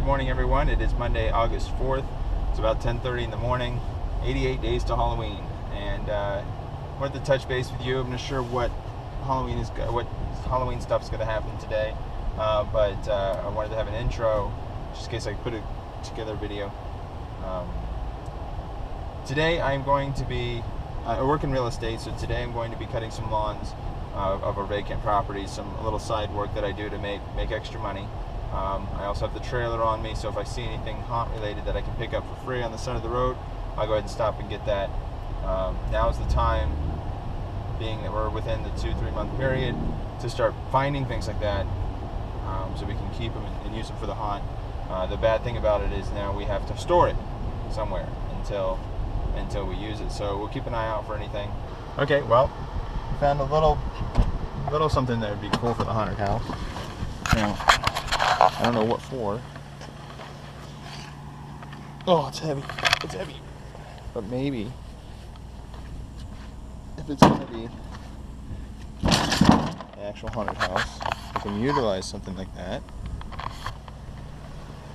morning, everyone. It is Monday, August 4th. It's about 10:30 in the morning. 88 days to Halloween, and wanted to touch base with you. I'm not sure what Halloween stuff's going to happen today, but I wanted to have an intro just in case I put together a video. Today I'm going to be I work in real estate, so today I'm going to be cutting some lawns of our vacant properties, a little side work that I do to make extra money. I also have the trailer on me, so if I see anything haunt related that I can pick up for free on the side of the road, I'll go ahead and stop and get that. Now is the time, being that we're within the 2-3 month period, to start finding things like that, so we can keep them and use them for the haunt. The bad thing about it is now we have to store it somewhere until we use it, so we'll keep an eye out for anything. Okay, well, found a little something that would be cool for the haunted house. Now, I don't know what for. Oh, it's heavy. It's heavy. But maybe, if it's heavy, the actual haunted house, we can utilize something like that.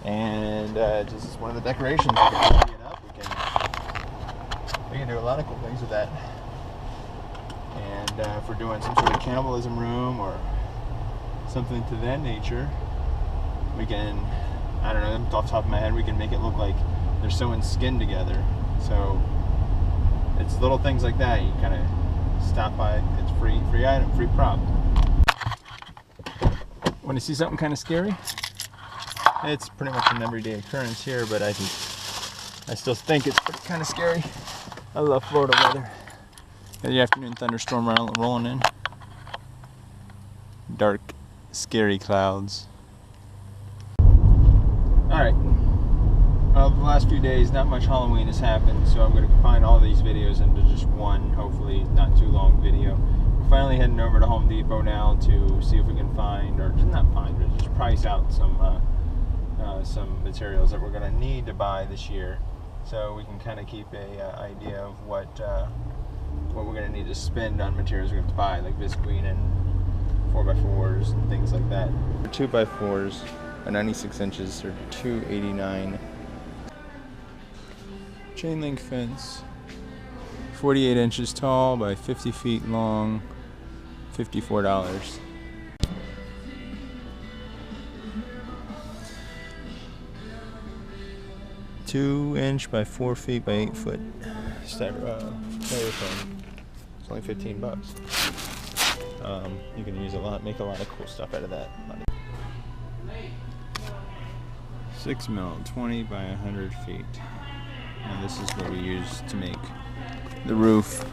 And just as one of the decorations, we can hang it up. We can do a lot of cool things with that. And if we're doing some sort of cannibalism room or something to that nature, we can, I don't know, off the top of my head, we can make it look like they're sewing skin together. So it's little things like that. You kind of stop by. It's free item, free prop. Want to see something kind of scary? It's pretty much an everyday occurrence here, but I still think it's kind of scary. I love Florida weather. The afternoon thunderstorm rolling in. Dark, scary clouds. Alright. The last few days, not much Halloween has happened, so I'm going to combine all these videos into just one, hopefully not too long video. We're finally heading over to Home Depot now to see if we can find, or just not find, but just price out some materials that we're going to need to buy this year, so we can kind of keep a idea of what we're going to need to spend on materials we have to buy, like visqueen and 4x4s and things like that. 2x4s are 96 inches, or $2.89. Chain link fence, 48 inches tall by 50 feet long, $54. $2-inch by 4 feet by 8 foot styrofoam. It's only $15. You can use make a lot of cool stuff out of that. 6 mil, 20 by 100 feet. And this is what we use to make the roof.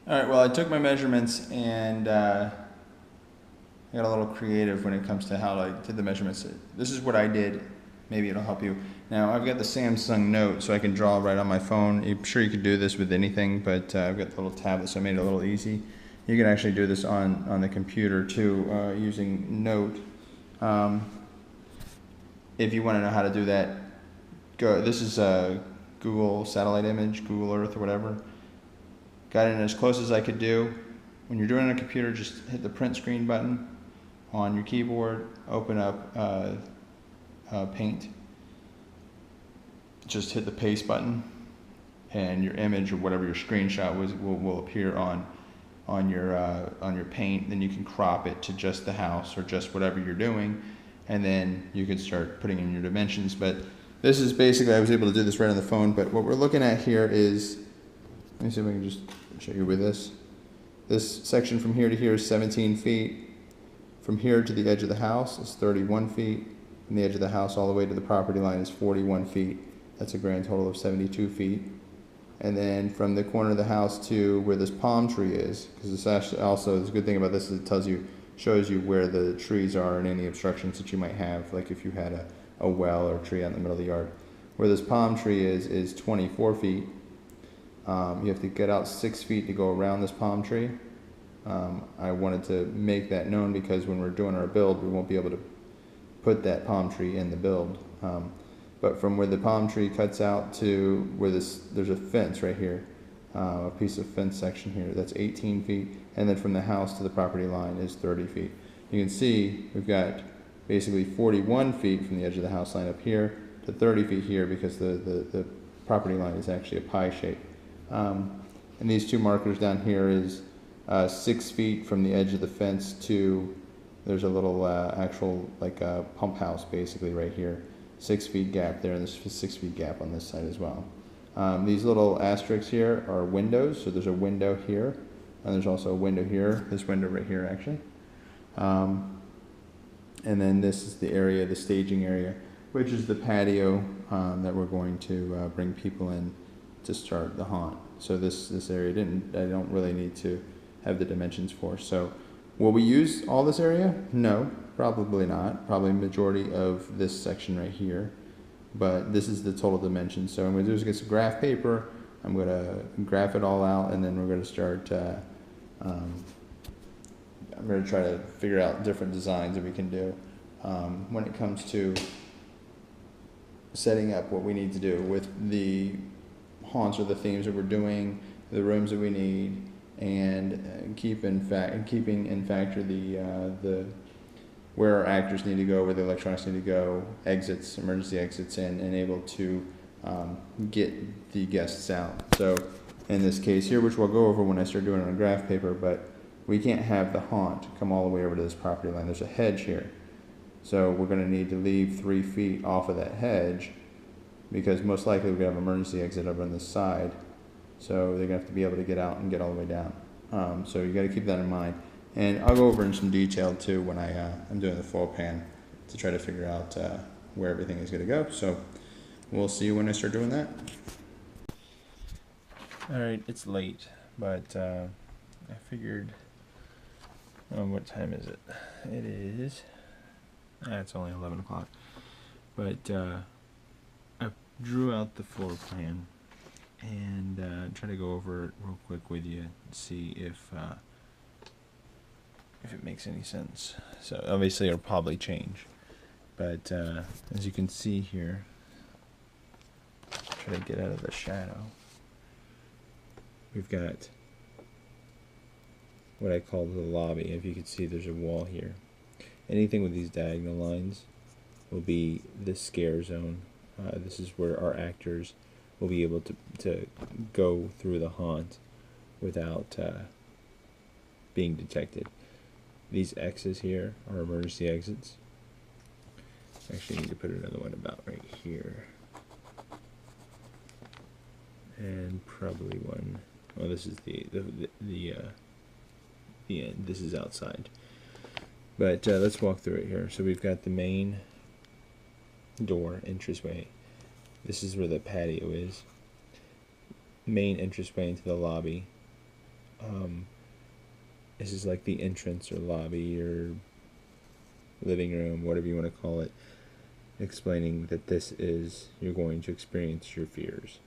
Alright, well, I took my measurements and I got a little creative when it comes to how I did the measurements. This is what I did. Maybe it'll help you. Now, I've got the Samsung Note, so I can draw right on my phone. I'm sure you could do this with anything, but I've got the little tablet, so I made it a little easy. You can actually do this on the computer too, using Note. If you want to know how to do that, this is a Google satellite image, Google Earth or whatever. Got it in as close as I could do. When you're doing it on a computer, just hit the print screen button on your keyboard, open up Paint. Just hit the paste button, and your image or whatever your screenshot will appear on your Paint. Then you can crop it to just the house or just whatever you're doing, and then you can start putting in your dimensions. But this is basically, I was able to do this right on the phone, but what we're looking at here is, let me see if I can just show you with this. This section from here to here is 17 feet. From here to the edge of the house is 31 feet. From the edge of the house all the way to the property line is 41 feet. That's a grand total of 72 feet. And then from the corner of the house to where this palm tree is, because it's actually also, the good thing about this is it shows you where the trees are and any obstructions that you might have, like if you had a well or a tree out in the middle of the yard. Where this palm tree is 24 feet. You have to get out 6 feet to go around this palm tree. I wanted to make that known because when we're doing our build, we won't be able to put that palm tree in the build. But from where the palm tree cuts out to where there's a fence right here, a piece of fence section here that's 18 feet, and then from the house to the property line is 30 feet. You can see we've got basically 41 feet from the edge of the house line up here to 30 feet here, because the property line is actually a pie shape. And these two markers down here is 6 feet from the edge of the fence to, there's a little actual like a pump house basically right here. 6 feet gap there, and there's a 6 feet gap on this side as well. These little asterisks here are windows, so there's a window here, and there's also a window here, this window right here actually. And then this is the area, the staging area, which is the patio that we're going to bring people in to start the haunt. So this area I don't really need to have the dimensions for. So will we use all this area? No, probably not. Probably majority of this section right here. But this is the total dimension. So I'm going to do is get some graph paper. I'm going to graph it all out, and then we're going to start. I'm going to try to figure out different designs that we can do when it comes to setting up what we need to do with the haunts or the themes that we're doing, the rooms that we need, and keeping in factor the where our actors need to go, where the electronics need to go, exits, emergency exits, and able to get the guests out. So in this case here, which we'll go over when I start doing it on graph paper, but we can't have the haunt come all the way over to this property line. There's a hedge here. So we're going to need to leave 3 feet off of that hedge, because most likely we're going to have an emergency exit over on this side. So they're going to have to be able to get out and get all the way down. So you got to keep that in mind. And I'll go over in some detail too when I'm doing the full pan to try to figure out where everything is going to go. So we'll see you when I start doing that. All right, it's late, but I figured. What time is it? It is. It's only 11 o'clock. But I drew out the floor plan and try to go over it real quick with you and see if it makes any sense. So obviously it'll probably change, but as you can see here, try to get out of the shadow. We've got what I call the lobby. If you can see, there's a wall here. Anything with these diagonal lines will be the scare zone. This is where our actors will be able to go through the haunt without being detected. These X's here are emergency exits. Actually, I need to put another one about right here. And probably one. Well, this is the end. This is outside. But let's walk through it here. So we've got the main door, entranceway. This is where the patio is. Main entranceway into the lobby. This is like the entrance or lobby or living room, whatever you want to call it, explaining that this is, you're going to experience your fears.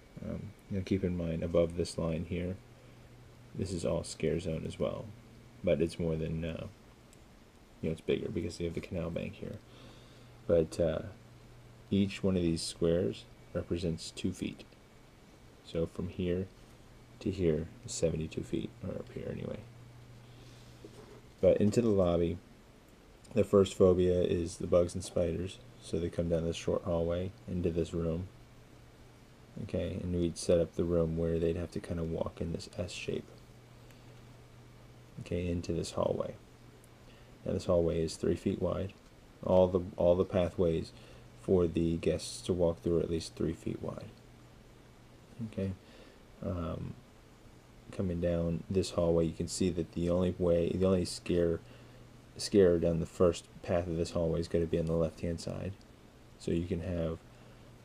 Now keep in mind, above this line here, this is all scare zone as well, but it's more than, it's bigger because they have the canal bank here. But each one of these squares represents 2 feet. So from here to here is 72 feet, or up here anyway. But into the lobby, the first phobia is the bugs and spiders. So they come down this short hallway into this room. Okay, and we'd set up the room where they'd have to kind of walk in this S shape. Okay, into this hallway. Now this hallway is 3 feet wide. All the pathways for the guests to walk through are at least 3 feet wide. Okay. Coming down this hallway, you can see that the only scare down the first path of this hallway is going to be on the left-hand side. So you can have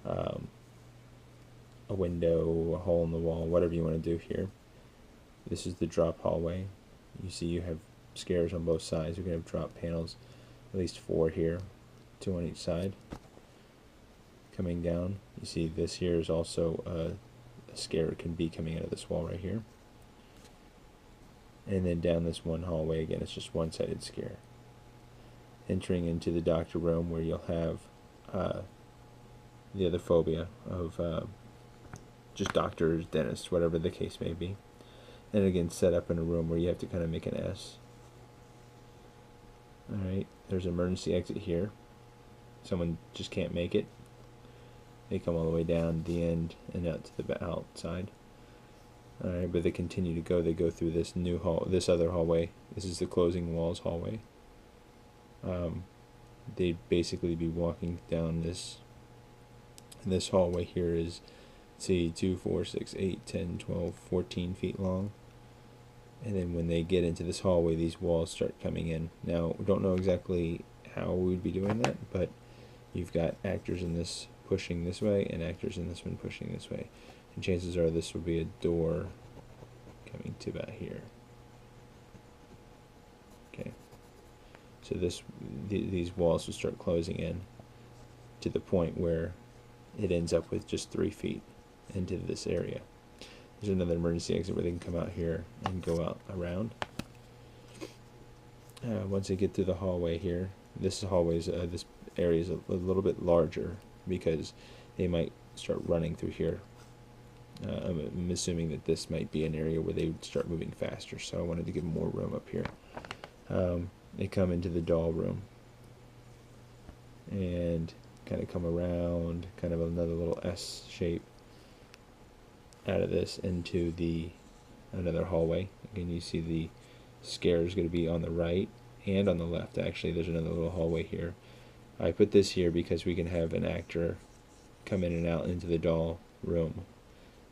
a window, a hole in the wall, whatever you want to do here. This is the drop hallway. You see you have scares on both sides. We're going to have drop panels, at least 4 here, 2 on each side. Coming down, you see this here is also a scare can be coming out of this wall right here. And then down this one hallway, again, it's just one-sided scare. Entering into the doctor room where you'll have the other phobia of just doctors, dentists, whatever the case may be. And again, set up in a room where you have to kind of make an S. Alright, there's an emergency exit here. Someone just can't make it. They come all the way down the end and out to the outside. Alright, but they continue to go. They go through this new this other hallway. This is the closing walls hallway. They'd basically be walking down this. And this hallway here is, see, 2, 4, 6, 8, 10, 12, 14 feet long. And then when they get into this hallway, these walls start coming in. Now, we don't know exactly how we would be doing that, but you've got actors in this pushing this way and actors in this one pushing this way. And chances are this will be a door coming to about here. Okay. So these walls will start closing in to the point where it ends up with just 3 feet into this area. There's another emergency exit where they can come out here and go out around. Once they get through the hallway here, this area is a little bit larger because they might start running through here. I'm assuming that this might be an area where they would start moving faster, so I wanted to give them more room up here. They come into the doll room and kind of come around, kind of another little S shape out of this into another hallway. Again, you see the scare is going to be on the right and on the left. Actually, there's another little hallway here. I put this here because we can have an actor come in and out into the doll room,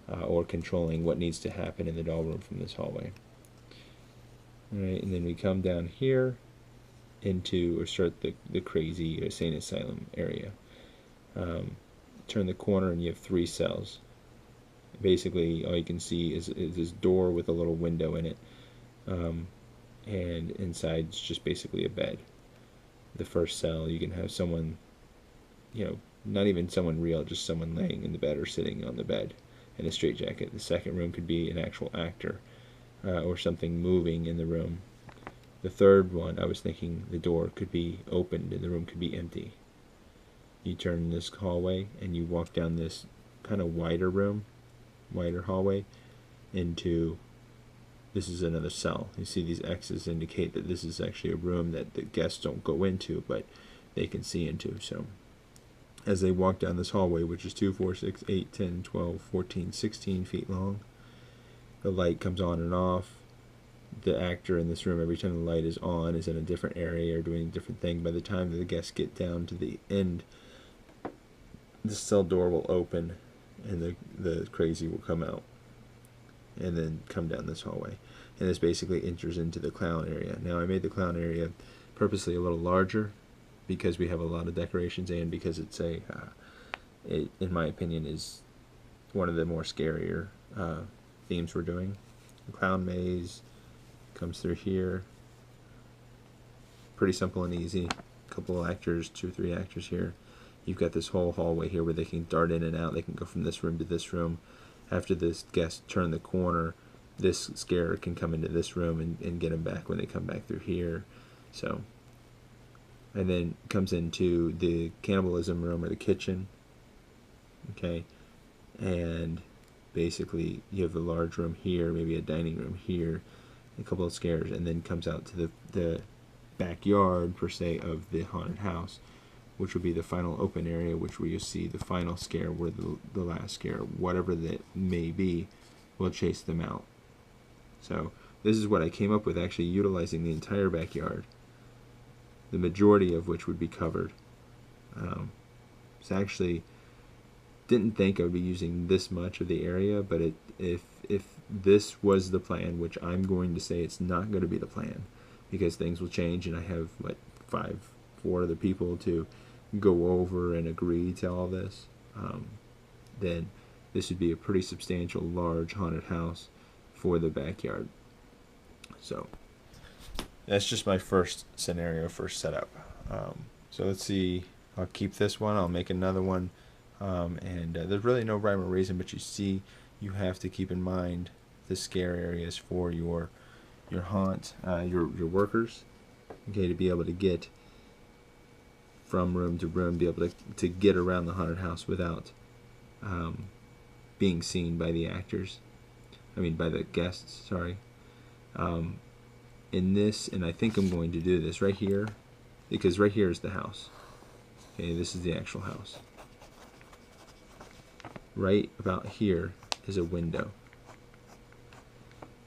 or controlling what needs to happen in the doll room from this hallway. Alright, and then we come down here into, or start the crazy insane asylum area. Turn the corner and you have 3 cells. Basically, all you can see is this door with a little window in it, and inside it's just basically a bed. The first cell, you can have someone, not even someone real, just someone laying in the bed or sitting on the bed in a straitjacket. The second room could be an actual actor, or something moving in the room. The third one, I was thinking the door could be opened and the room could be empty. You turn this hallway and you walk down this kind of wider hallway into, this is another cell. You see these X's indicate that this is actually a room that the guests don't go into, but they can see into. So as they walk down this hallway, which is 2, 4, 6, 8, 10, 12, 14, 16 feet long, the light comes on and off. The actor in this room, every time the light is on, is in a different area or doing a different thing. By the time the guests get down to the end, the cell door will open and the crazy will come out and then come down this hallway. And this basically enters into the clown area. Now, I made the clown area purposely a little larger because we have a lot of decorations and because it's it, in my opinion, is one of the more scarier themes we're doing. The clown maze comes through here. Pretty simple and easy. A couple of actors, 2 or 3 actors here. You've got this whole hallway here where they can dart in and out. They can go from this room to this room. After this guest turn the corner, this scarer can come into this room and get them back when they come back through here. So, and then comes into the cannibalism room or the kitchen. Okay, and basically you have a large room here, maybe a dining room here, a couple of scares, and then comes out to the backyard per se of the haunted house, which will be the final open area, where you see the final scare, where the last scare, whatever that may be, will chase them out. So this is what I came up with, actually utilizing the entire backyard, the majority of which would be covered. So actually didn't think I would be using this much of the area, but if this was the plan, which I'm going to say it's not going to be the plan, because things will change, and I have, 4 other people to go over and agree to all this, then this would be a pretty substantial, large haunted house for the backyard. So that's just my first scenario, first setup. So let's see, I'll keep this one, I'll make another one, and there's really no rhyme or reason, but you have to keep in mind the scare areas for your haunt, your workers, okay, to be able to get from room to room, be able to get around the haunted house without being seen by the actors. I mean, by the guests, sorry. In this, and I think I'm going to do this right here, because right here is the house. Okay, this is the actual house. Right about here is a window.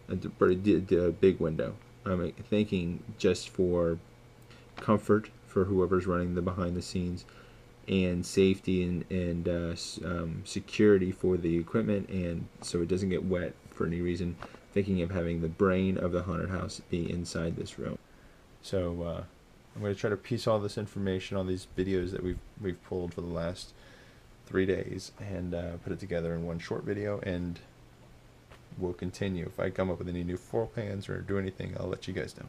A big window. I'm thinking just for comfort for whoever's running the behind the scenes, and safety and security for the equipment, and so it doesn't get wet for any reason. Thinking of having the brain of the haunted house be inside this room. So I'm going to try to piece all this information, all these videos that we've pulled for the last 3 days, and put it together in one short video, and we'll continue. If I come up with any new floor plans or do anything, I'll let you guys know.